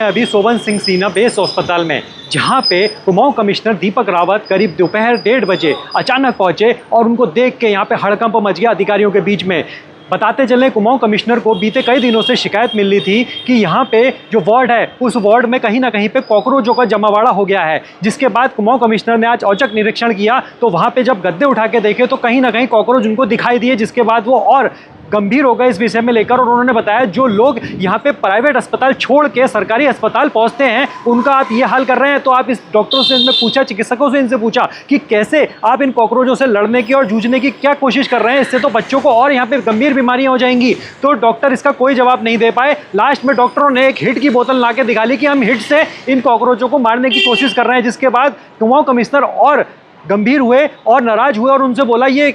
अभी सोबन सिंह सीना बेस अस्पताल में, जहां पे कुमाऊं कमिश्नर दीपक रावत करीब दोपहर 1:30 बजे अचानक पहुंचे और उनको देख के यहां पे हड़कंप मच गया अधिकारियों के बीच में। बताते चले कुमाऊं कमिश्नर को बीते कई दिनों से शिकायत मिल रही थी कि यहाँ पे जो वार्ड है उस वार्ड में कहीं ना कहीं पे कॉकरोचों का जमावाड़ा हो गया है। जिसके बाद कुमाऊं कमिश्नर ने आज औचक निरीक्षण किया तो वहाँ पे जब गद्दे उठा के देखे तो कहीं ना कहीं कॉकरोच उनको दिखाई दिए, जिसके बाद वो और गंभीर हो गए इस विषय में लेकर। और उन्होंने बताया जो लोग यहाँ पे प्राइवेट अस्पताल छोड़ के सरकारी अस्पताल पहुँचते हैं उनका आप ये हाल कर रहे हैं। तो आप इस डॉक्टरों से इनमें पूछा, चिकित्सकों से इनसे पूछा कि कैसे आप इन कॉकरोचों से लड़ने की और जूझने की क्या कोशिश कर रहे हैं, इससे तो बच्चों को और यहाँ पे गंभीर बीमारियां हो जाएंगी। तो डॉक्टर इसका कोई जवाब नहीं दे पाए। लास्ट में डॉक्टरों ने एक हिट की बोतल ला के दिखा ली कि हम हिट से इन कॉकरोचों को मारने की कोशिश कर रहे हैं। जिसके बाद कुमाऊं कमिश्नर और गंभीर हुए और नाराज हुए और उनसे बोला ये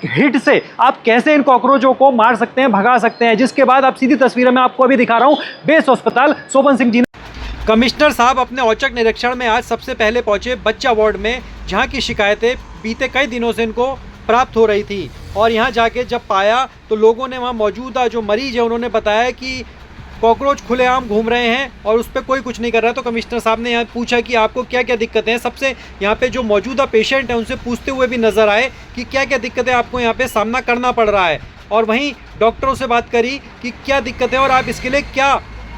हिट से आप कैसे इन कॉकरोचों को मार सकते हैं, भगा सकते हैं। जिसके बाद आप सीधी तस्वीरें मैं आपको अभी दिखा रहा हूं बेस अस्पताल सोबन सिंह जी। कमिश्नर साहब अपने औचक निरीक्षण में आज सबसे पहले पहुंचे बच्चा वार्ड में, जहां की शिकायतें बीते कई दिनों से इनको प्राप्त हो रही थी। और यहां जाके जब पाया तो लोगों ने वहां मौजूदा जो मरीज है उन्होंने बताया कि कॉकरोच खुलेआम घूम रहे हैं और उस पर कोई कुछ नहीं कर रहा है। तो कमिश्नर साहब ने यहाँ पूछा कि आपको क्या क्या दिक्कतें हैं। सबसे यहाँ पे जो मौजूदा पेशेंट हैं उनसे पूछते हुए भी नजर आए कि क्या क्या दिक्कतें आपको यहाँ पे सामना करना पड़ रहा है। और वहीं डॉक्टरों से बात करी कि क्या दिक्कतें और आप इसके लिए क्या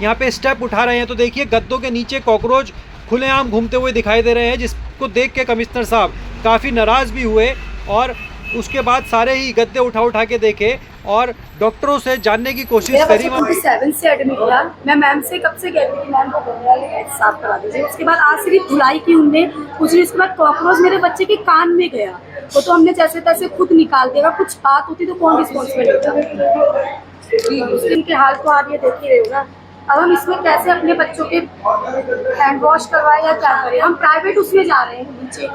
यहाँ पे स्टेप उठा रहे हैं। तो देखिए गद्दों के नीचे कॉकरोच खुलेआम घूमते हुए दिखाई दे रहे हैं, जिसको देख के कमिश्नर साहब काफ़ी नाराज़ भी हुए। और उसके बाद सारे ही गद्दे उठा के देखे और डॉक्टरों से जानने की कोशिश करी। 7 से एडमिट किया। मैं मैम से कब से कहती थी मैम को साफ करा दीजिए। उसके बाद आज सिर्फ धुलाई की उनने पूछी। उसके बाद कॉकरोच मेरे बच्चे के कान में गया, वो तो हमने जैसे तैसे खुद निकाल देगा। कुछ बात होती तो कौन रिस्पॉन्सिबल होता। इनके हाल तो आप ये देख ही रहे हो ना। अब हम इसमें कैसे अपने बच्चों के हैंड वॉश करवाएं या क्या करें। हम प्राइवेट उसमें जा रहे हैं नीचे।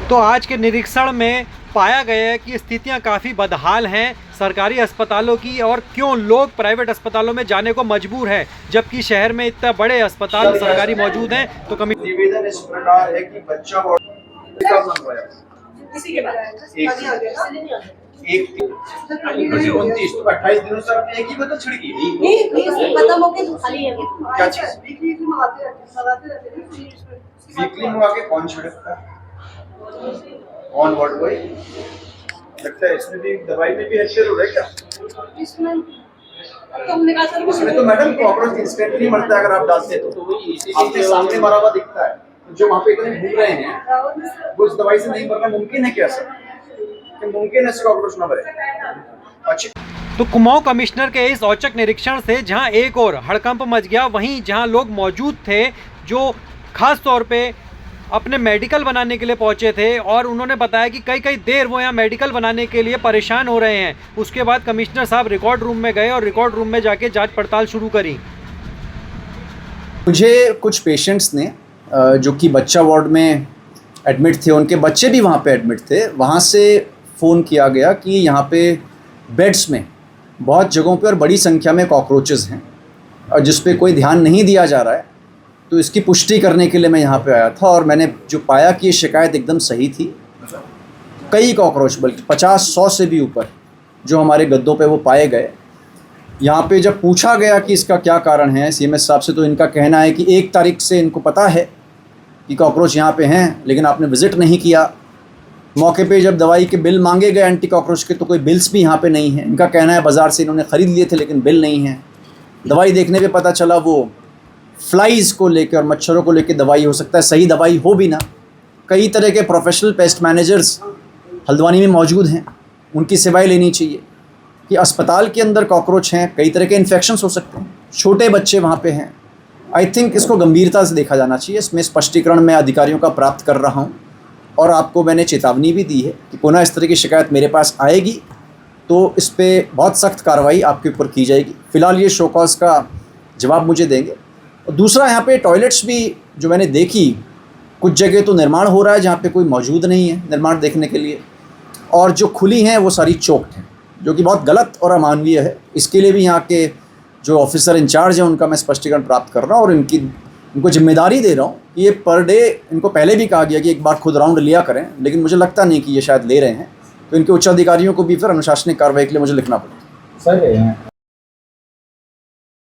तो आज के निरीक्षण में पाया गया है कि स्थितियां काफ़ी बदहाल हैं सरकारी अस्पतालों की, और क्यों लोग प्राइवेट अस्पतालों में जाने को मजबूर हैं जबकि शहर में इतने बड़े अस्पताल सरकारी मौजूद हैं। तो निवेदन इस प्रकार है कि बच्चा इसी के बाद एक 29 तो 28 दिनों से आपने एक ही बोतल छिड़की नहीं खत्म होके खाली है। क्या चीज वीकली मंगा के कौन छिड़कता है? ऑन वार्ड बॉय लगता है। इसमें भी दवाई में भी हेल्थ हो रहा है क्या? इसमें तो मैडम कॉकरोच इंस्टेंटली मरता है अगर आप डालते तो आपके सामने मरा हुआ दिखता है। जो वहाँ पे इतने घूम रहे हैं वो इस दवाई से नहीं मरना मुमकिन है क्या सर? मुमकिन है कॉकरोच ना मरे? अच्छी। तो कुमाऊं कमिश्नर के इस औचक निरीक्षण से जहां एक और हड़कंप मच गया, वहीं जहां लोग मौजूद थे जो खास तौर पे अपने मेडिकल बनाने के लिए पहुंचे थे और उन्होंने बताया कि कई देर वो यहाँ मेडिकल बनाने के लिए परेशान हो रहे हैं। उसके बाद कमिश्नर साहब रिकॉर्ड रूम में गए और रिकॉर्ड रूम में जाके जांच पड़ताल शुरू करी। मुझे कुछ पेशेंट्स ने जो कि बच्चा वार्ड में एडमिट थे, उनके बच्चे भी वहाँ पे एडमिट थे, वहाँ से फ़ोन किया गया कि यहाँ पे बेड्स में बहुत जगहों पे और बड़ी संख्या में कॉकरोचेस हैं और जिस पे कोई ध्यान नहीं दिया जा रहा है। तो इसकी पुष्टि करने के लिए मैं यहाँ पे आया था और मैंने जो पाया कि ये शिकायत एकदम सही थी। कई कॉकरोच, बल्कि 50-100 से भी ऊपर जो हमारे गद्दों पे वो पाए गए। यहाँ पे जब पूछा गया कि इसका क्या कारण है सीएमएस साहब से, तो इनका कहना है कि 1 तारीख से इनको पता है कि कॉकरोच यहाँ पे हैं, लेकिन आपने विज़िट नहीं किया। मौके पे जब दवाई के बिल मांगे गए एंटी कॉकरोच के तो कोई बिल्स भी यहाँ पे नहीं है। इनका कहना है बाज़ार से इन्होंने ख़रीद लिए थे लेकिन बिल नहीं है। दवाई देखने पे पता चला वो फ्लाइज़ को लेकर और मच्छरों को लेकर दवाई हो सकता है, सही दवाई हो भी ना। कई तरह के प्रोफेशनल पेस्ट मैनेजर्स हल्द्वानी में मौजूद हैं, उनकी सेवाएं लेनी चाहिए कि अस्पताल के अंदर कॉकरोच हैं, कई तरह के इन्फेक्शंस हो सकते हैं, छोटे बच्चे वहाँ पे हैं। आई थिंक इसको गंभीरता से देखा जाना चाहिए। इसमें स्पष्टीकरण मैं अधिकारियों का प्राप्त कर रहा हूँ और आपको मैंने चेतावनी भी दी है कि पुनः इस तरह की शिकायत मेरे पास आएगी तो इस पर बहुत सख्त कार्रवाई आपके ऊपर की जाएगी। फ़िलहाल ये शो कॉज का जवाब मुझे देंगे। और दूसरा, यहाँ पे टॉयलेट्स भी जो मैंने देखी, कुछ जगह तो निर्माण हो रहा है जहाँ पे कोई मौजूद नहीं है निर्माण देखने के लिए, और जो खुली हैं वो सारी चोक्ड हैं, जो कि बहुत गलत और अमानवीय है। इसके लिए भी यहाँ के जो ऑफिसर इंचार्ज हैं उनका मैं स्पष्टीकरण प्राप्त कर रहा हूँ और इनको जिम्मेदारी दे रहा हूँ कि ये पर डे, इनको पहले भी कहा गया कि एक बार खुद राउंड लिया करें, लेकिन मुझे लगता नहीं कि ये शायद ले रहे हैं। तो इनके उच्च अधिकारियों को भी फिर अनुशासनिक कार्रवाई के लिए मुझे लिखना पड़ेगा। सर